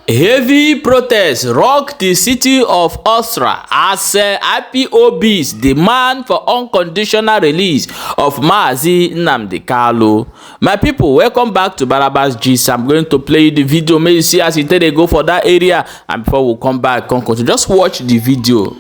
Heavy protests rock the city of Austria as IPOBs demand for unconditional release of Mazi Nnamdi Kanu. My people, welcome back to Barabas Gist. I'm going to play the video. May you see as it they go for that area, and before we come back, just watch the video.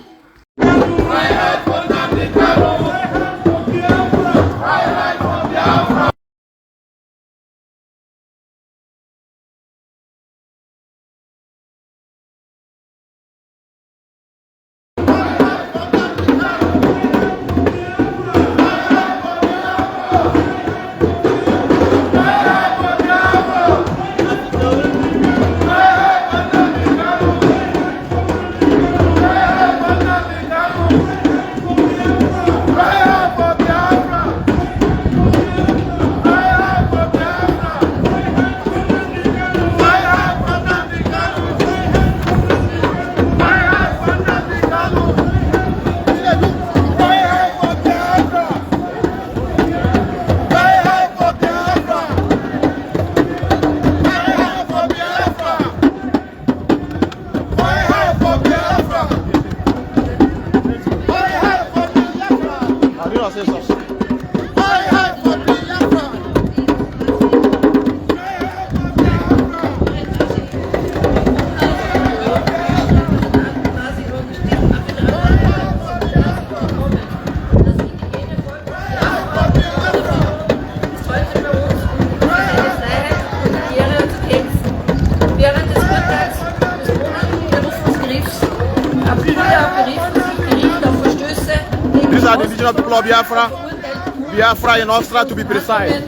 These are the indigenous people of Biafra in Austria to be precise.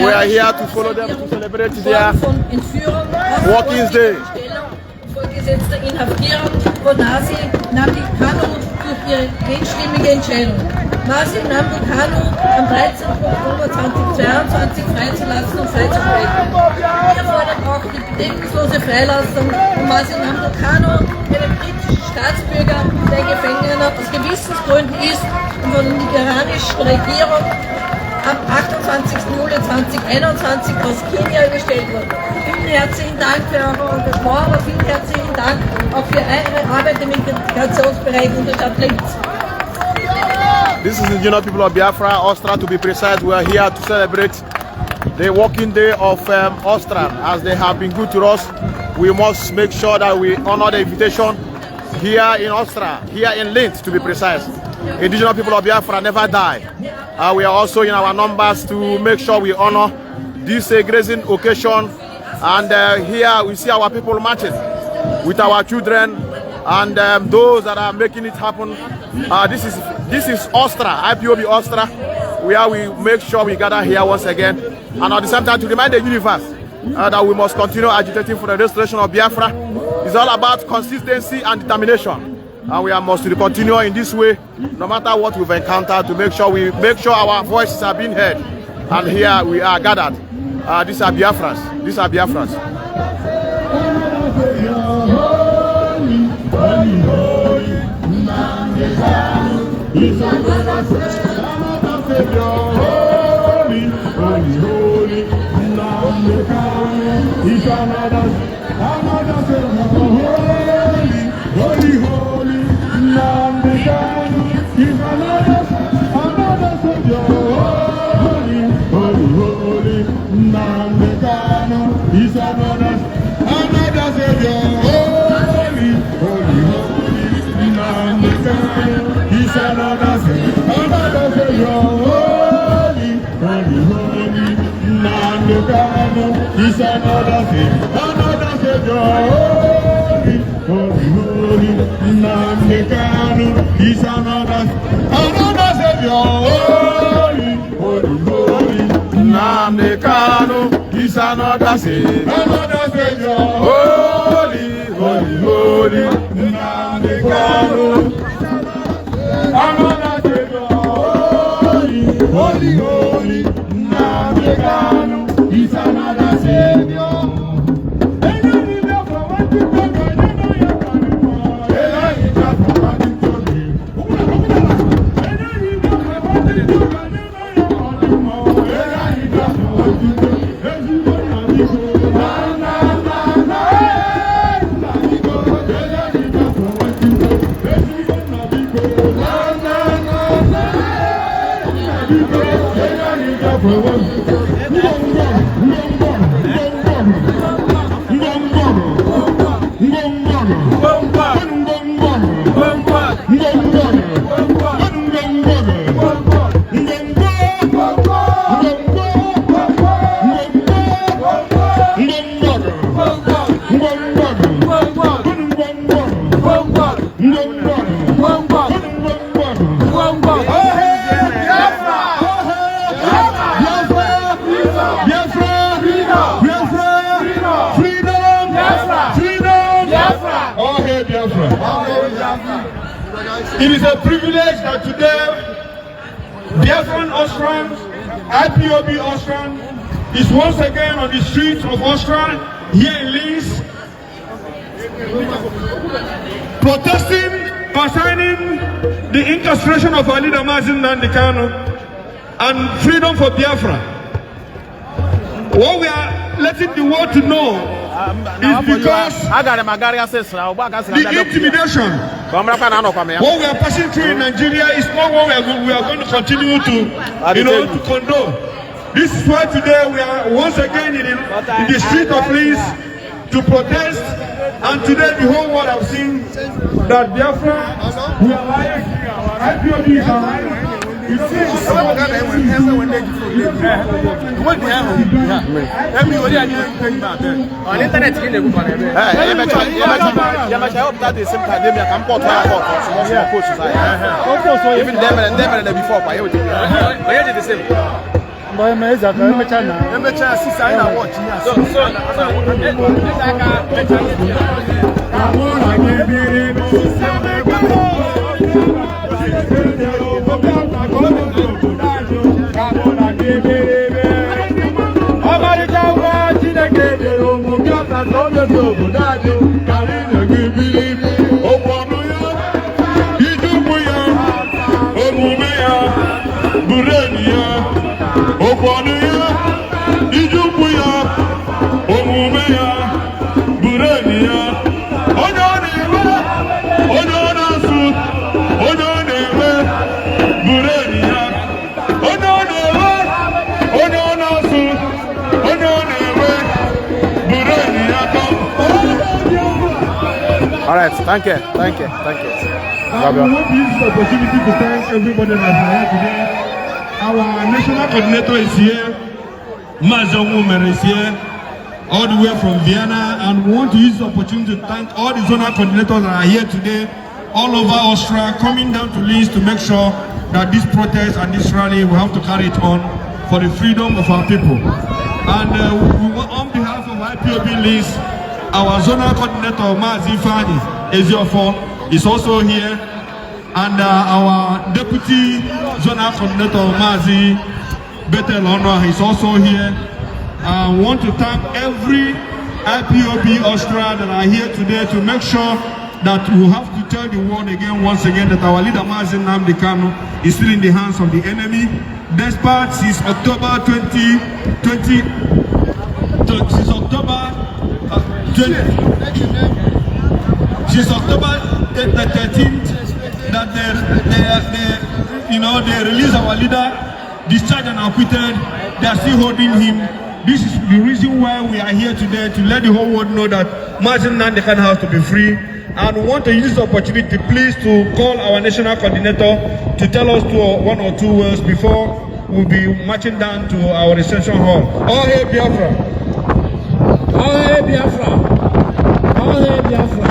We are here to follow them to celebrate their Working Day. Vorgesetzter Inhaftierung von Mazi Nnamdi Kanu durch ihre einstimmige Entscheidung. Mazi Nnamdi Kanu am 13. Oktober 2022 freizulassen und freizusprechen. Wir fordern auch die bedingungslose Freilassung von Mazi Nnamdi Kanu, einem britischen Staatsbürger, der Gefangener aus Gewissensgründen ist und von der nigerianischen Regierung am 28. Juli 2021 aus Kenia überstellt wurde. Vielen herzlichen Dank für euer Engagement, aber vielen herzlichen Dank auch für eure Arbeit im Integrationsbereich unter der Pflicht. This is the indigenous people of Biafra, Austria to be precise. We are here to celebrate the working day of Austria. As they have been good to us, we must make sure that we honor the invitation here in Austria, here in Linz to be precise. Indigenous people of Biafra never die. We are also in our numbers to make sure we honor this grazing occasion. And here we see our people marching with our children and those that are making it happen. This is Austria, IPOB Austria, where we make sure we gather here once again. And at the same time to remind the universe that we must continue agitating for the restoration of Biafra. It's all about consistency and determination. And we must continue in this way, no matter what we've encountered, to make sure our voices are being heard. And here we are gathered. These are Biafrans. These are Biafrans. He's another thing, another Savior, holy, holy, Nnamdi Kanu. He's another Savior, holy, holy, Nnamdi Kanu. He's another Savior, holy, holy, Nnamdi Kanu. Another Savior, holy, Nnamdi Kanu. He's another Savior. It is a privilege that today, Biafran Austrians, IPOB Austrian, is once again on the streets of Austria, here in Linz, protesting concerning the incarceration of our leader Mazi Nnamdi Kanu and freedom for Biafra. What we are letting the world to know is because the intimidation what we are passing through in Nigeria is not what we are going to continue to, to condone. This is why today we are once again in the street of Linz to protest, and today the whole world have seen that Biafra, we are alive, IPOB is alive. You see, All right, thank you. I want to use this opportunity to thank everybody that is here today. Our national coordinator is here, Mazi Nnamdi is here, all the way from Vienna, and we want to use this opportunity to thank all the zonal coordinators that are here today, all over Austria, coming down to Linz to make sure that this protest and this rally, we have to carry it on for the freedom of our people. And on behalf of IPOB Linz, our zonal coordinator, Mazi Nnamdi is also here, and our deputy zonal coordinator, Mazi Nnamdi is also here. I want to thank every IPOB Austria that are here today to make sure that we have to tell the world again, once again, that our leader Mazi Nnamdi Kanu is still in the hands of the enemy. Despite since October 2020, since October 13th, that they released our leader, discharged and acquitted. They are still holding him. This is the reason why we are here today, to let the whole world know that Mazi Nnamdi Kanu has to be free. And we want to use this opportunity, please, to call our national coordinator to tell us one or two words before we'll be marching down to our reception hall. All hail Biafra! All hail Biafra! All hail Biafra!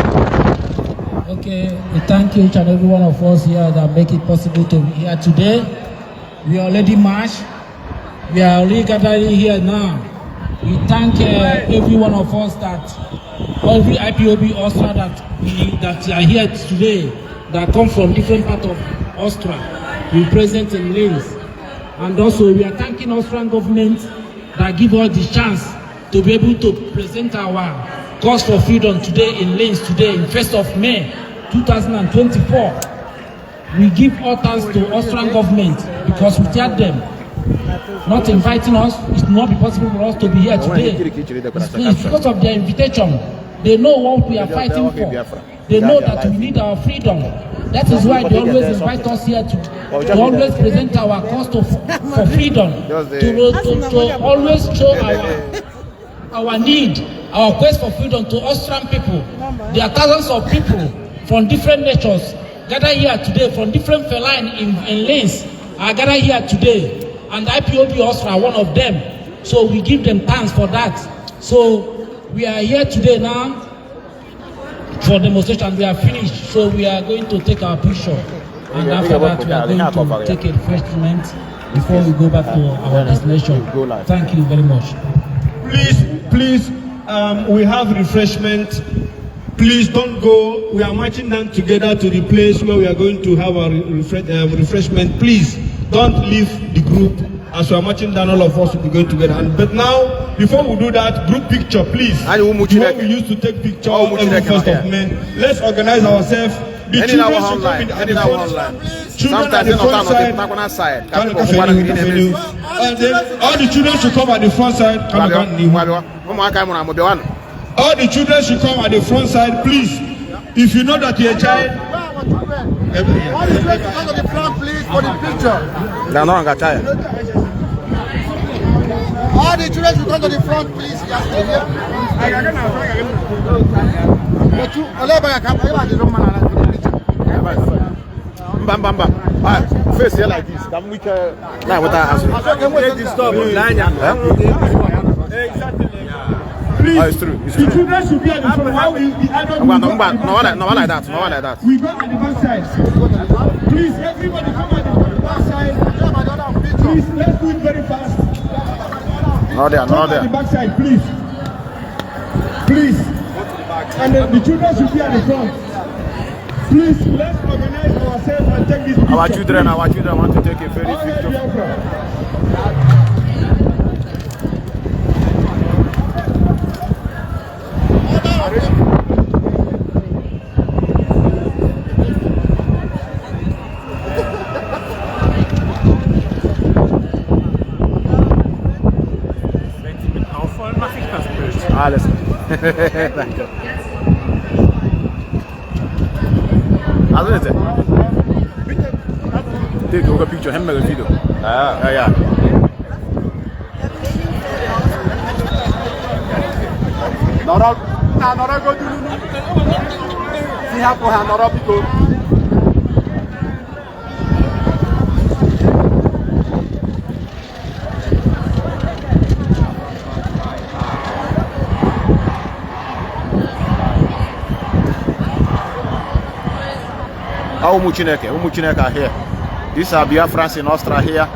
Okay, we thank each and every one of us here that make it possible to be here today. We already marched. We are already gathering here now. We thank every one of us every IPOB Austria that are here today, that come from different parts of Austria, we present in Linz. And also we are thanking Austrian government that give us the chance to be able to present our cause for freedom today in Linz, today in 1st of May 2024. We give all thanks to Austrian government, because without them not inviting us, it will not be possible for us to be here today. It's because of their invitation. They know what we are fighting for. They know that we need our freedom. That is why they always invite us here to always present our cause for freedom, to always show our need, our quest for freedom to Austrian people. There are thousands of people from different natures gathered here today, from different feline in lanes are gathered here today, and IPOB Austria are one of them. So we give them thanks for that. So we are here today now for demonstration. We are finished, so we are going to take our picture, and after that we are going to take a refreshment before we go back to our destination. Thank you very much. Please, we have refreshment. Please don't go. We are marching down together to the place where we are going to have our refreshment. Please don't leave the group. As we are marching down, all of us will be going together. But now, before we do that, group picture, please. The way we used to take picture every 1st of May. Let's organize ourselves. The children should come in at the front. Children at the front side. And then all the children should come at the front side. All the children should come at the front side, please. If you know that you're a child, all the children should come to the front, please, for the picture. No, no, I got tired. All the children should come to the front, please. Face here like this. Can we now what I exactly. Please, it's true. It's true. The children should be at the front. Why will the adults no like that. No like that. We go at the back side. Please, everybody come at the back side. Please, let's do it very fast. No there. At the back side, please. Please. And then the children should be at the front. Please, let's organize ourselves and take this picture. Our children want to take a very picture. Alles. Also bitte. Take a picture, him make a video. Yeah. Nora go to Lulu. See how for Nora people. Umuchineke are here. These are Biafrans in Austria here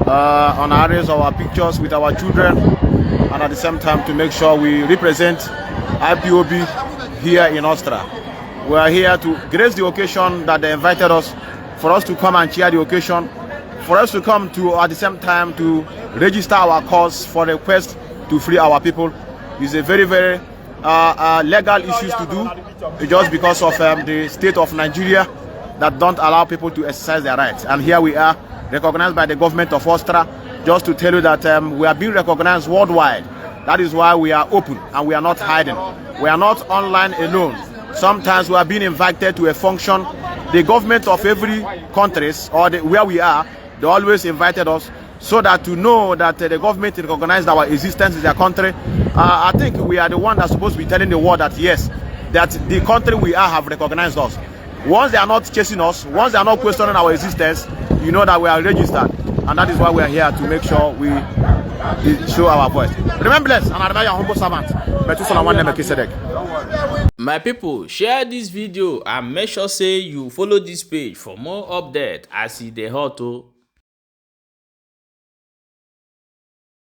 on areas of our pictures with our children, and at the same time to make sure we represent IPOB here in Austria. We are here to grace the occasion that they invited us, for us to come and cheer the occasion, for us to come to at the same time to register our cause for the quest to free our people. It's a very, very legal issues to do, just because of the state of Nigeria that don't allow people to exercise their rights. And here we are, recognized by the government of Austria, just to tell you that we are being recognized worldwide. That is why we are open and we are not hiding. We are not online alone. Sometimes we are being invited to a function. The government of every country, or where we are, they always invited us, so that to know that the government recognized our existence in their country. I think we are the one that's supposed to be telling the world that yes, that the country we are have recognized us. Once they are not chasing us, once they are not questioning our existence, you know that we are registered. And that is why we are here, to make sure we show our voice. Remember blessed, and I remember your humble servant. My people, share this video and make sure say you follow this page for more updates as e dey hot o.